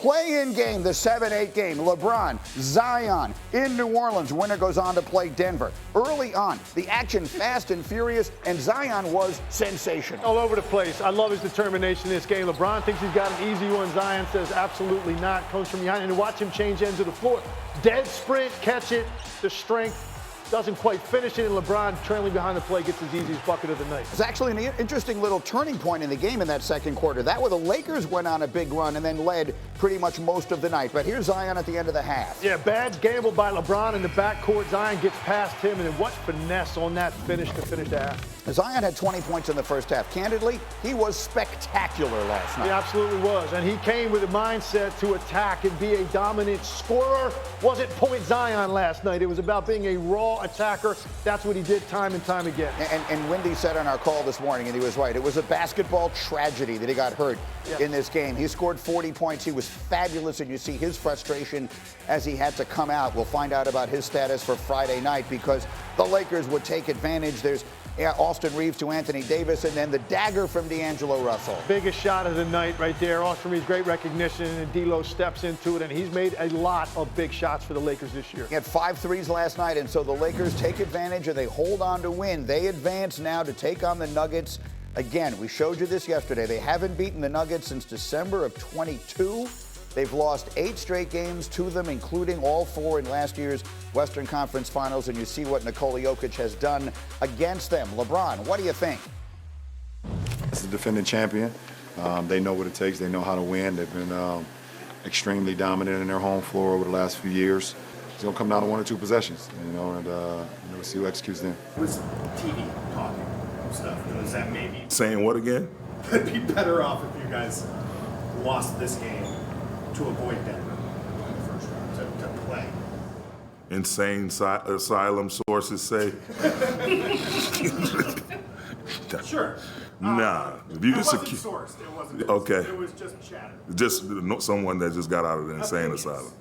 Play-in game, the 7-8 game. LeBron, Zion in New Orleans. Winner goes on to play Denver. Early on, the action fast and furious, and Zion was sensational. All over the place. I love his determination in this game. LeBron thinks he's got an easy one. Zion says absolutely not. Comes from behind, and watch him change ends of the floor. Dead sprint, catch it, the strength. Doesn't quite finish it, and LeBron, trailing behind the play, gets his easiest bucket of the night. It's actually an interesting little turning point in the game in that second quarter. That where the Lakers went on a big run and then led pretty much most of the night. But here's Zion at the end of the half. Yeah, bad gamble by LeBron in the backcourt. Zion gets past him, and then what finesse on that finish to finish the half. Zion had 20 points in the first half. Candidly, he was spectacular last night. He absolutely was, and he came with a mindset to attack and be a dominant scorer. Wasn't point Zion last night. It was about being a raw attacker. That's what he did time and time again. And Wendy said on our call this morning, and he was right, it was a basketball tragedy that he got hurt in this game. He scored 40 points. He was fabulous, and you see his frustration as he had to come out. We'll find out about his status for Friday night because the Lakers would take advantage. There's Austin Reeves to Anthony Davis, and then the dagger from D'Angelo Russell. Biggest shot of the night right there. Austin Reeves, great recognition, and D'Lo steps into it, and he's made a lot of big shots for the Lakers this year. He had 5 threes last night, and so the Lakers take advantage, and they hold on to win. They advance now to take on the Nuggets. Again, we showed you this yesterday. They haven't beaten the Nuggets since December of 22. They've lost 8 straight games to them, including all 4 in last year's Western Conference Finals, and you see what Nikola Jokic has done against them. LeBron, what do you think? It's the defending champion. They know what it takes. They know how to win. They've been extremely dominant in their home floor over the last few years. It's going to come down to 1 or 2 possessions, and we'll see who executes them. Was TV talking stuff? Was that maybe saying what again? It'd be better off if you guys lost this game to avoid Denver in the first round to play. Insane asylum sources say. Sure. Nah, if you it just wasn't sourced. It wasn't. Okay. It was just chatter. Just someone that just got out of the insane asylum.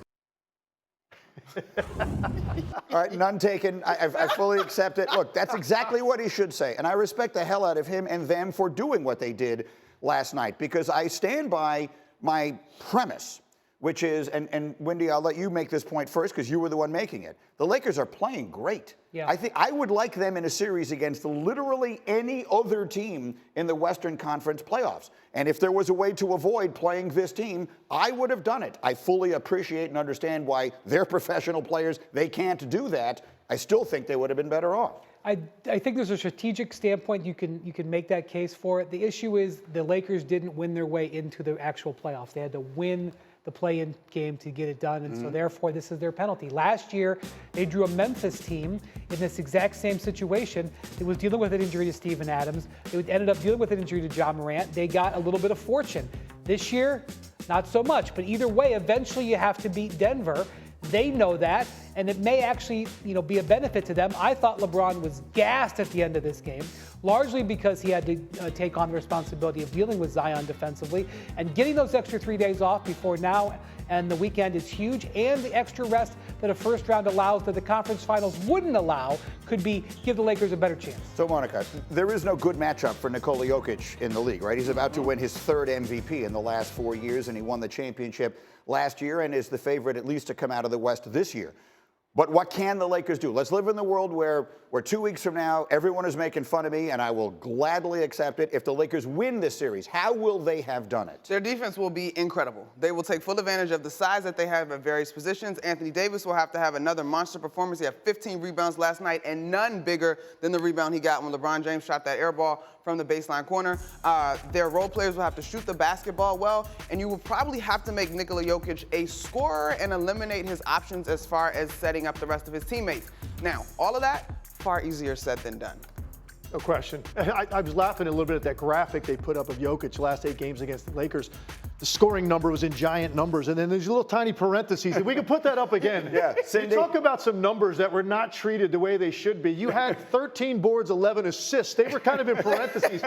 All right, none taken. I fully accept it. Look, that's exactly what he should say. And I respect the hell out of him and them for doing what they did last night, because I stand by my premise, which is, and Wendy, I'll let you make this point first because you were the one making it. The Lakers are playing great. Yeah. I think I would like them in a series against literally any other team in the Western Conference playoffs. And if there was a way to avoid playing this team, I would have done it. I fully appreciate and understand why they're professional players. They can't do that. I still think they would have been better off. I think there's a strategic standpoint you can make that case for it. The issue is the Lakers didn't win their way into the actual playoffs. They had to win the play-in game to get it done, and so therefore this is their penalty. Last year, they drew a Memphis team in this exact same situation. It was dealing with an injury to Steven Adams. It ended up dealing with an injury to John Morant. They got a little bit of fortune. This year, not so much, but either way, eventually you have to beat Denver. They know that, and it may actually, be a benefit to them. I thought LeBron was gassed at the end of this game, largely because he had to take on the responsibility of dealing with Zion defensively, and getting those extra 3 days off before now and the weekend is huge, and the extra rest that a first round allows that the conference finals wouldn't allow could give the Lakers a better chance. So, Monica, there is no good matchup for Nikola Jokic in the league, right? He's about to win his 3rd MVP in the last 4 years, and he won the championship last year and is the favorite at least to come out of the West this year. But what can the Lakers do? Let's live in the world where 2 weeks from now, everyone is making fun of me, and I will gladly accept it. If the Lakers win this series, how will they have done it? Their defense will be incredible. They will take full advantage of the size that they have at various positions. Anthony Davis will have to have another monster performance. He had 15 rebounds last night, and none bigger than the rebound he got when LeBron James shot that air ball from the baseline corner. Their role players will have to shoot the basketball well, and you will probably have to make Nikola Jokic a scorer and eliminate his options as far as setting up the rest of his teammates. Now, all of that, far easier said than done. No question. I was laughing a little bit at that graphic they put up of Jokic last 8 games against the Lakers. The scoring number was in giant numbers, and then there's little tiny parentheses. If we can put that up again. Yeah, Cindy. Talk about some numbers that were not treated the way they should be. You had 13 boards, 11 assists. They were kind of in parentheses.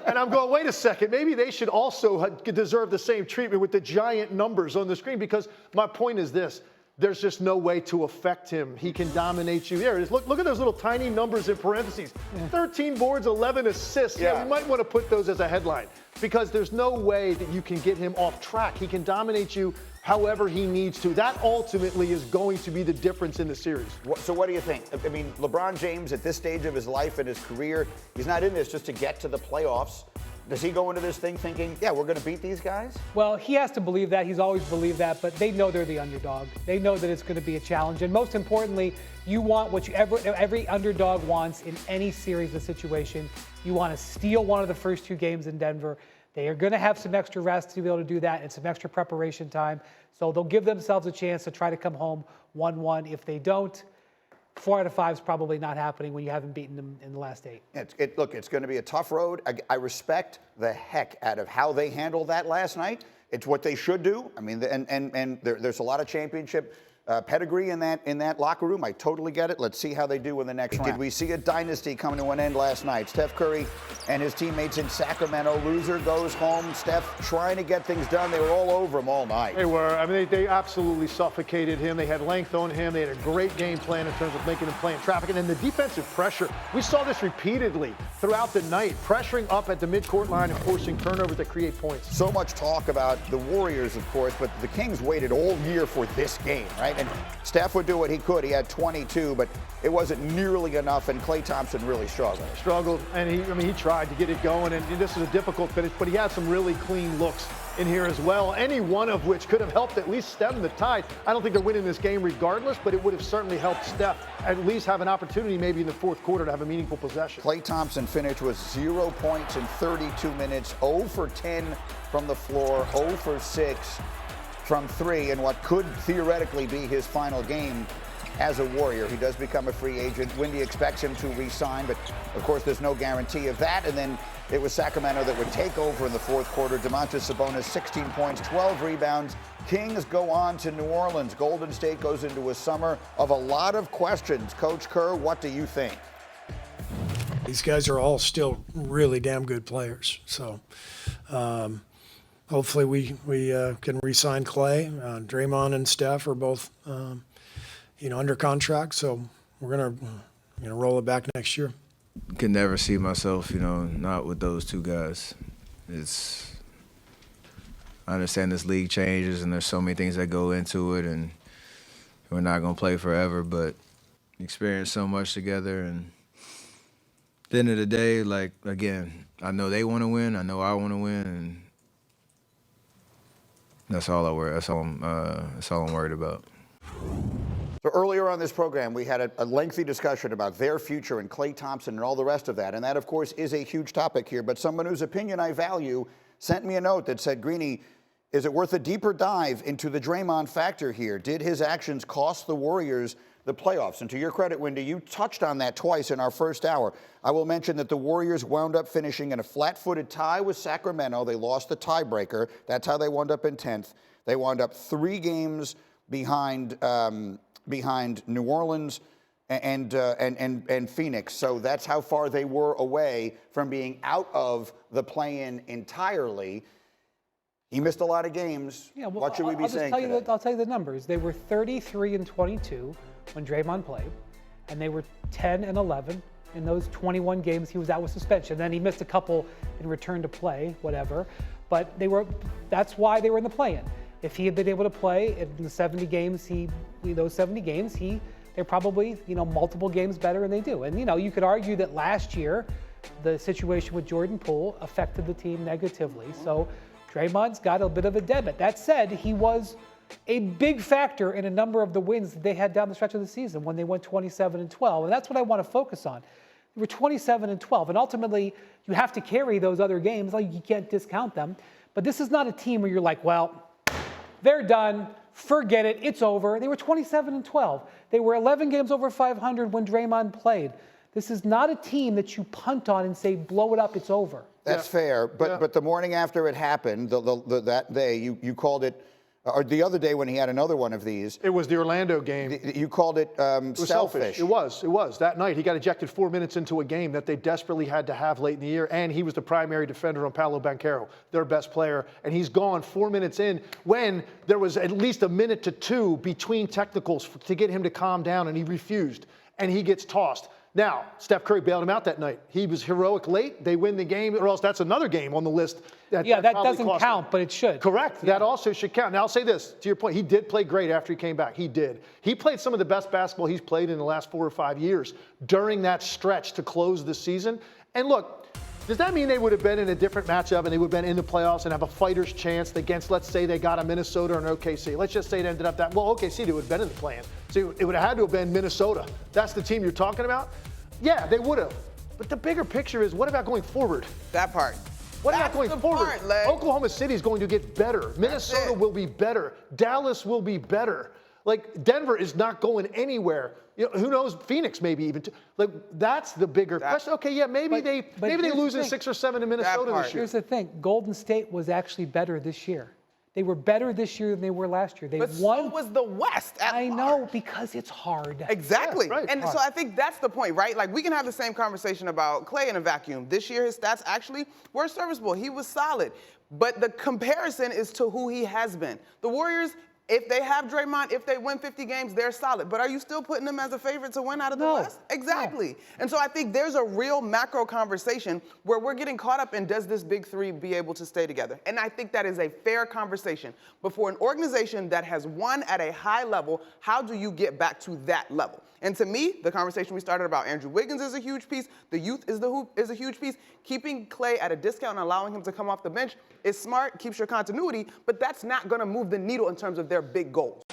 And I'm going, wait a second, maybe they should also deserve the same treatment with the giant numbers on the screen, because my point is this. There's just no way to affect him. He can dominate you. There it is. Look at those little tiny numbers in parentheses. 13 boards, 11 assists. Yeah, we might want to put those as a headline, because there's no way that you can get him off track. He can dominate you however he needs to. That ultimately is going to be the difference in the series. So what do you think? I mean, LeBron James at this stage of his life and his career, he's not in this just to get to the playoffs. Does he go into this thing thinking, yeah, we're going to beat these guys? Well, he has to believe that. He's always believed that, but they know they're the underdog. They know that it's going to be a challenge. And most importantly, you want what every underdog wants in any series of situation. You want to steal one of the first 2 games in Denver. They are going to have some extra rest to be able to do that and some extra preparation time. So they'll give themselves a chance to try to come home 1-1. If they don't, 4 out of 5 is probably not happening when you haven't beaten them in the last 8. Look, it's going to be a tough road. I respect the heck out of how they handled that last night. It's what they should do. I mean, and there's a lot of championship pedigree in that locker room. I totally get it. Let's see how they do in the next round. Did we see a dynasty come to an end last night? Steph Curry and his teammates in Sacramento. Loser goes home. Steph trying to get things done. They were all over him all night. They were. I mean, they absolutely suffocated him. They had length on him. They had a great game plan in terms of making him play in traffic. And then the defensive pressure. We saw this repeatedly throughout the night, pressuring up at the midcourt line and forcing turnovers that create points. So much talk about the Warriors, of course, but the Kings waited all year for this game, right? And Steph would do what he could. He had 22, but it wasn't nearly enough, and Klay Thompson really struggled. And he tried to get it going, and this is a difficult finish, but he had some really clean looks in here as well, any one of which could have helped at least stem the tide. I don't think they're winning this game regardless, but it would have certainly helped Steph at least have an opportunity maybe in the fourth quarter to have a meaningful possession. Klay Thompson finished with 0 points in 32 minutes, 0 for 10 from the floor, 0 for 6 from 3 in what could theoretically be his final game as a Warrior. He does become a free agent. Windy expects him to re-sign, but of course there's no guarantee of that. And then it was Sacramento that would take over in the fourth quarter. Domantas Sabonis, 16 points, 12 rebounds. Kings go on to New Orleans. Golden State goes into a summer of a lot of questions. Coach Kerr, what do you think? These guys are all still really damn good players. So hopefully we can re-sign Klay. Draymond and Steph are both under contract, so we're gonna roll it back next year. Could never see myself, not with those 2 guys. I understand this league changes and there's so many things that go into it, and we're not gonna play forever, but experience so much together. And at the end of the day, again, I know they want to win. I know I want to win, and that's all I'm worried about. So earlier on this program, we had a lengthy discussion about their future and Klay Thompson and all the rest of that. And that, of course, is a huge topic here. But someone whose opinion I value sent me a note that said, Greeny, is it worth a deeper dive into the Draymond factor here? Did his actions cost the Warriors the playoffs? And to your credit, Wendy, you touched on that twice in our first hour. I will mention that the Warriors wound up finishing in a flat-footed tie with Sacramento. They lost the tiebreaker. That's how they wound up in 10th. They wound up 3 games behind New Orleans and Phoenix. So that's how far they were away from being out of the play-in entirely. He missed a lot of games. Yeah, well, what should we be saying today? I'll tell you the numbers. They were 33-22 when Draymond played, and they were 10-11 in those 21 games he was out with suspension. Then he missed a couple in return to play, whatever. But that's why they were in the play-in. If he had been able to play in the 70 games, they're probably, multiple games better than they do. And, you could argue that last year, the situation with Jordan Poole affected the team negatively. So Draymond's got a bit of a debit. That said, he was a big factor in a number of the wins that they had down the stretch of the season when they went 27-12. And that's what I want to focus on. They were 27-12. And ultimately, you have to carry those other games. You can't discount them. But this is not a team where you're like, well, they're done. Forget it. It's over. They were 27-12. They were 11 games over 500 when Draymond played. This is not a team that you punt on and say, blow it up, it's over. That's fair. But the morning after it happened, that day, you called it, or the other day when he had another one of these. It was the Orlando game. You called it selfish. It was. That night, he got ejected 4 minutes into a game that they desperately had to have late in the year, and he was the primary defender on Paolo Banchero, their best player, and he's gone 4 minutes in when there was at least a minute to 2 between technicals to get him to calm down, and he refused, and he gets tossed. Now, Steph Curry bailed him out that night. He was heroic late. They win the game, or else that's another game on the list. That probably doesn't cost count, them. but it should. Correct. Yeah. That also should count. Now, I'll say this, to your point, he did play great after he came back. He did. He played some of the best basketball he's played in the last 4 or 5 years during that stretch to close the season. And look, does that mean they would have been in a different matchup and they would have been in the playoffs and have a fighter's chance against, let's say they got a Minnesota or an OKC? Let's just say it ended up that, well, OKC, they would have been in the play-in. So it would have had to have been Minnesota. That's the team you're talking about? Yeah, they would have. But the bigger picture is, what about going forward? That part. What That's about going the forward? part, Leg. Oklahoma City is going to get better. Minnesota it. will be better. Dallas will be better. Like, Denver is not going anywhere. You know, who knows? Phoenix maybe even. Like, that's the bigger question. Okay, yeah, maybe they here's lose the in thing. 6 or 7 to Minnesota part. this year. Here's the thing. Golden State was actually better this year. They were better this year than they were last year. They But won. so was the West at I large. know, because it's hard. Exactly. Yeah, right. And so I think that's the point, right? Like, we can have the same conversation about Klay in a vacuum. This year, his stats actually were serviceable. He was solid. But the comparison is to who he has been. The Warriors, if they have Draymond, if they win 50 games, they're solid. But are you still putting them as a favorite to win out of the No. West? Exactly. And so I think there's a real macro conversation where we're getting caught up in, does this big three be able to stay together? And I think that is a fair conversation. But for an organization that has won at a high level, how do you get back to that level? And to me, the conversation we started about Andrew Wiggins is a huge piece. The youth is a huge piece. Keeping Klay at a discount and allowing him to come off the bench is smart, keeps your continuity, but that's not going to move the needle in terms of their big goals.